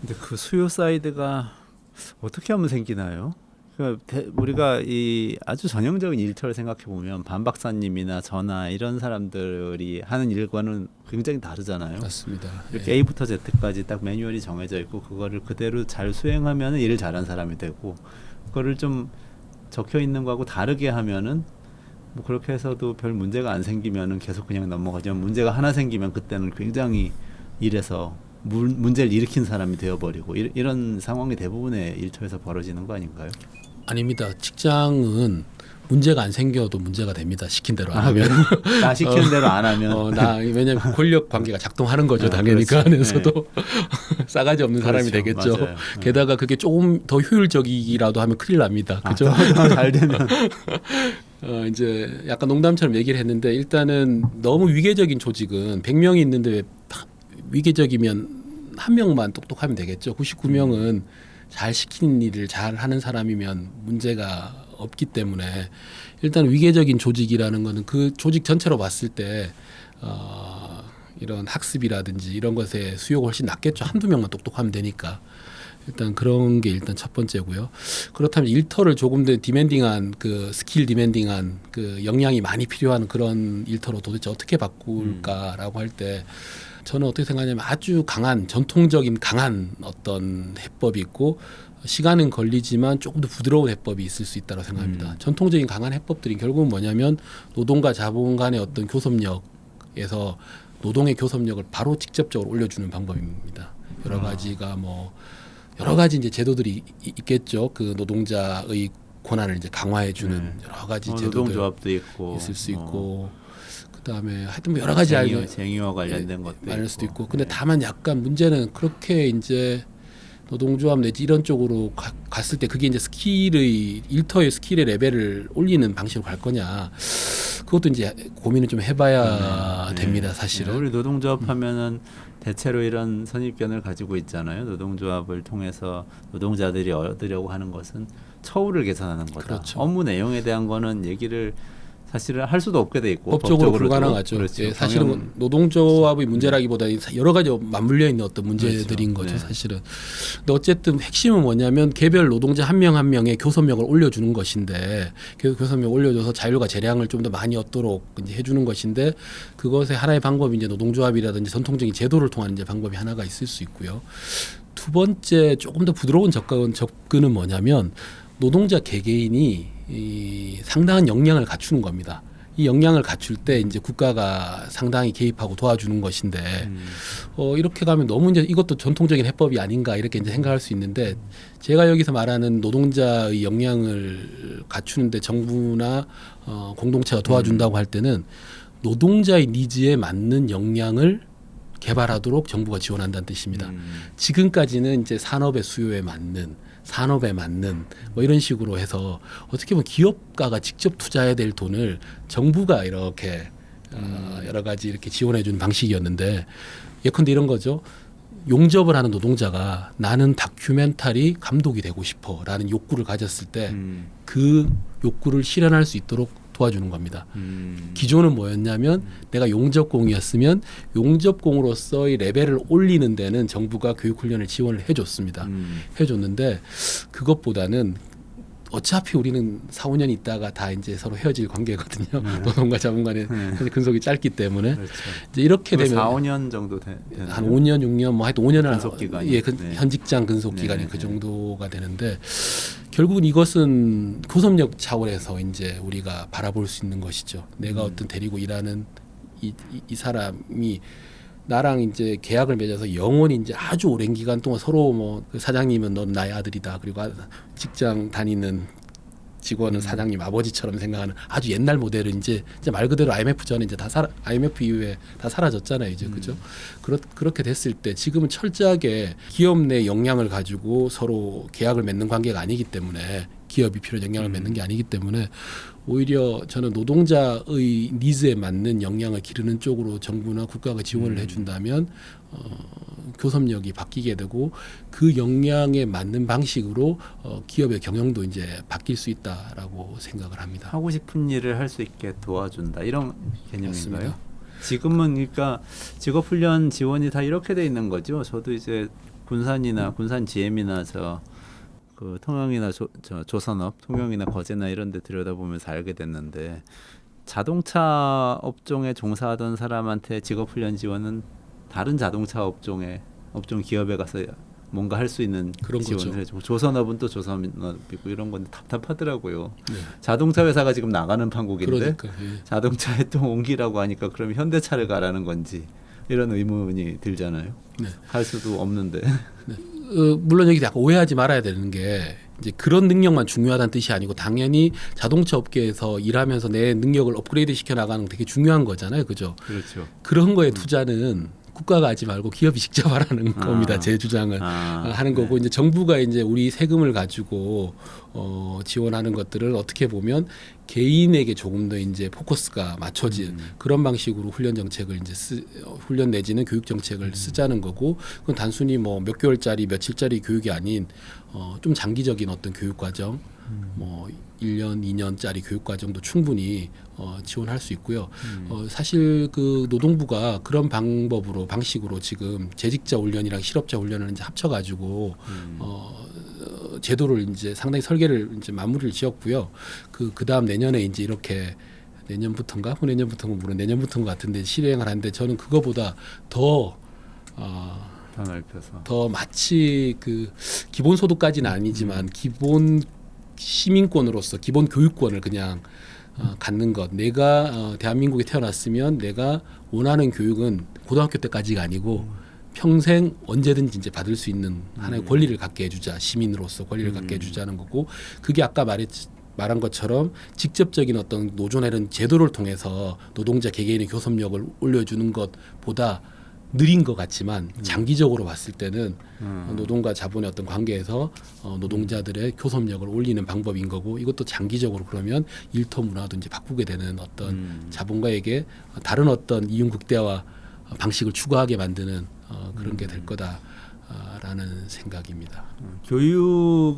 근데 그 수요 사이드가 어떻게 하면 생기나요? 우리가 이 아주 전형적인 일터를 생각해 보면 반 박사님이나 저나 이런 사람들이 하는 일과는 굉장히 다르잖아요. 맞습니다. 이렇게 예. A부터 Z까지 딱 매뉴얼이 정해져 있고 그거를 그대로 잘 수행하면 일을 잘한 사람이 되고, 그거를 좀 적혀 있는 거하고 다르게 하면은 뭐 그렇게 해서도 별 문제가 안 생기면은 계속 그냥 넘어가지만, 문제가 하나 생기면 그때는 굉장히 일에서 문제를 일으킨 사람이 되어버리고, 이런 상황이 대부분의 일터에서 벌어지는 거 아닌가요? 아닙니다. 직장은 문제가 안 생겨도 문제가 됩니다. 시킨 대로 안 하면. 나 시키는 대로 안 하면. 왜냐하면 권력 관계가 작동하는 거죠. 당연히 그 그렇지. 안에서도 싸가지 없는 사람이 그렇죠. 되겠죠. 맞아요. 게다가 그게 조금 더 효율적이라도 하면 큰일 납니다. 그죠? 잘 되면. 이제 약간 농담처럼 얘기를 했는데, 일단은 너무 위계적인 조직은 100명이 있는데 왜 위계적이면 한 명만 똑똑하면 되겠죠. 99명은 잘 시키는 일을 잘 하는 사람이면 문제가 없기 때문에, 일단 위계적인 조직이라는 거는 그 조직 전체로 봤을 때 이런 학습이라든지 이런 것에 수요가 훨씬 낮겠죠. 한두 명만 똑똑하면 되니까. 일단 그런 게 일단 첫 번째고요. 그렇다면 일터를 조금 더 디맨딩한, 그 스킬 디맨딩한, 그 역량이 많이 필요한 그런 일터로 도대체 어떻게 바꿀까라고 할 때, 저는 어떻게 생각하냐면 아주 강한 전통적인 강한 어떤 해법이 있고, 시간은 걸리지만 조금 더 부드러운 해법이 있을 수 있다고 생각합니다. 전통적인 강한 해법들이 결국은 뭐냐면 노동과 자본 간의 어떤 교섭력에서 노동의 교섭력을 바로 직접적으로 올려주는 방법입니다. 여러 가지가 여러 가지 이제 제도들이 있겠죠. 그 노동자의 권한을 이제 강화해주는 여러 가지 제도들 노동조합도 있고 있을 수 있고, 그다음에 하여튼 여러 가지 쟁의와 관련된 것도 많을 수도 있고. 근데 네. 다만 약간 문제는 그렇게 이제 노동조합 내지 이런 쪽으로 갔을 때 그게 이제 일터의 스킬의 레벨을 올리는 방식으로 갈 거냐, 그것도 이제 고민을 좀 해봐야 됩니다. 사실은. 우리 노동조합 하면은 대체로 이런 선입견을 가지고 있잖아요. 노동조합을 통해서 노동자들이 얻으려고 하는 것은 처우를 개선하는 거다. 그렇죠. 업무 내용에 대한 거는 얘기를 사실은 할 수도 없게 돼 있고 법적으로 법적으로도. 불가능하죠. 그렇죠. 예, 사실은 노동조합의 문제라기보다 여러 가지 맞물려 있는 어떤 문제들인 그렇죠. 거죠. 사실은. 근데 어쨌든 핵심은 뭐냐면 개별 노동자 한 명 한 명의 교섭력을 올려주는 것인데, 교섭력 올려줘서 자율과 재량을 좀 더 많이 얻도록 이제 해주는 것인데, 그것의 하나의 방법이 이제 노동조합이라든지 전통적인 제도를 통한 이제 방법이 하나가 있을 수 있고요. 두 번째 조금 더 부드러운 접근은 뭐냐면, 노동자 개개인이 상당한 역량을 갖추는 겁니다. 이 역량을 갖출 때 이제 국가가 상당히 개입하고 도와주는 것인데, 이렇게 가면 너무 이제 이것도 전통적인 해법이 아닌가 이렇게 이제 생각할 수 있는데, 제가 여기서 말하는 노동자의 역량을 갖추는데 정부나 공동체가 도와준다고 할 때는 노동자의 니즈에 맞는 역량을 개발하도록 정부가 지원한다는 뜻입니다. 지금까지는 이제 산업의 수요에 맞는, 산업에 맞는 이런 식으로 해서 어떻게 보면 기업가가 직접 투자해야 될 돈을 정부가 이렇게 여러 가지 이렇게 지원해 주는 방식이었는데, 예컨대 이런 거죠. 용접을 하는 노동자가 나는 다큐멘터리 감독이 되고 싶어라는 욕구를 가졌을 때 그 욕구를 실현할 수 있도록 도와주는 겁니다. 기존은 뭐였냐면, 내가 용접공이었으면 용접공으로서의 레벨을 올리는 데는 정부가 교육훈련을 지원을 해줬습니다. 해줬는데, 그것보다는 어차피 우리는 4, 5년 있다가 다 이제 서로 헤어질 관계거든요. 노동과 자본 간의 근속이 짧기 때문에. 그렇죠. 이제 이렇게 되면 4, 5년 정도 한 5년, 6년 하여튼 5년을 근속 기간이. 현 직장 근속 기간이 그 정도가 되는데, 결국은 이것은 교섭력 차원에서 이제 우리가 바라볼 수 있는 것이죠. 내가 어떤 데리고 일하는 이 사람이 나랑 이제 계약을 맺어서 영원히 이제 아주 오랜 기간 동안 서로 그 사장님은 넌 나의 아들이다, 그리고 직장 다니는 직원은 사장님 아버지처럼 생각하는 아주 옛날 모델은 이제 말 그대로 IMF 전에 이제 IMF 이후에 다 사라졌잖아요, 이제. 그죠? 그렇게 됐을 때 지금은 철저하게 기업 내 역량을 가지고 서로 계약을 맺는 관계가 아니기 때문에, 기업이 필요한 역량을 맺는 게 아니기 때문에, 오히려 저는 노동자의 니즈에 맞는 역량을 기르는 쪽으로 정부나 국가가 지원을 해준다면 교섭력이 바뀌게 되고, 그 역량에 맞는 방식으로 기업의 경영도 이제 바뀔 수 있다라고 생각을 합니다. 하고 싶은 일을 할 수 있게 도와준다, 이런 개념인가요? 맞습니다. 지금은 그러니까 직업훈련 지원이 다 이렇게 돼 있는 거죠. 저도 이제 군산이나 군산 GM이나 그 통영이나 조선업, 통영이나 거제나 이런 데 들여다보면서 알게 됐는데 자동차 업종에 종사하던 사람한테 직업훈련 지원은 다른 자동차 업종 기업에 가서 뭔가 할 수 있는 그런 지원을 거죠. 해주고 조선업은 또 조선업이고 이런 건데 답답하더라고요. 네. 자동차 회사가 지금 나가는 판국인데 그러니까 예. 자동차에 또 옮기라고 하니까 그럼 현대차를 가라는 건지 이런 의문이 들잖아요. 네. 할 수도 없는데. 물론 여기 약간 오해하지 말아야 되는 게 이제 그런 능력만 중요하다는 뜻이 아니고 당연히 자동차 업계에서 일하면서 내 능력을 업그레이드 시켜 나가는 게 되게 중요한 거잖아요, 그죠? 그렇죠. 그런 거에 투자는 국가가 하지 말고 기업이 직접 하라는 겁니다. 제 주장은 하는 거고 이제 정부가 이제 우리 세금을 가지고 지원하는 것들을 어떻게 보면 개인에게 조금 더 이제 포커스가 맞춰진 그런 방식으로 훈련 정책을 이제 훈련 내지는 교육 정책을 쓰자는 거고 그건 단순히 뭐 몇 개월짜리 며칠짜리 교육이 아닌 좀 장기적인 어떤 교육 과정 뭐 1년, 2년짜리 교육 과정도 충분히 지원할 수 있고요. 사실 그 노동부가 그런 방식으로 지금 재직자 훈련이랑 실업자 훈련을 이제 합쳐가지고 제도를 이제 상당히 설계를 이제 마무리를 지었고요. 그 다음 내년에 이제 이렇게 내년부터인가 후내년부터인가 물론 내년부터인 것 같은데 실행을 하는데 저는 그거보다 더 넓혀서 더 마치 그 기본소득까지는 아니지만 기본 시민권으로서 기본 교육권을 그냥 갖는 것. 내가 대한민국에 태어났으면 내가 원하는 교육은 고등학교 때까지가 아니고 평생 언제든지 이제 받을 수 있는 하나의 권리를 갖게 해주자. 시민으로서 권리를 갖게 해주자는 거고 그게 아까 말한 것처럼 직접적인 어떤 노조나 이런 제도를 통해서 노동자 개개인의 교섭력을 올려주는 것보다 느린 것 같지만 장기적으로 봤을 때는 노동과 자본의 어떤 관계에서 노동자들의 교섭력을 올리는 방법인 거고 이것도 장기적으로 그러면 일터 문화도 이제 바꾸게 되는 어떤 자본가에게 다른 어떤 이윤 극대화 방식을 추구하게 만드는 그런 게 될 거다라는 생각입니다. 교육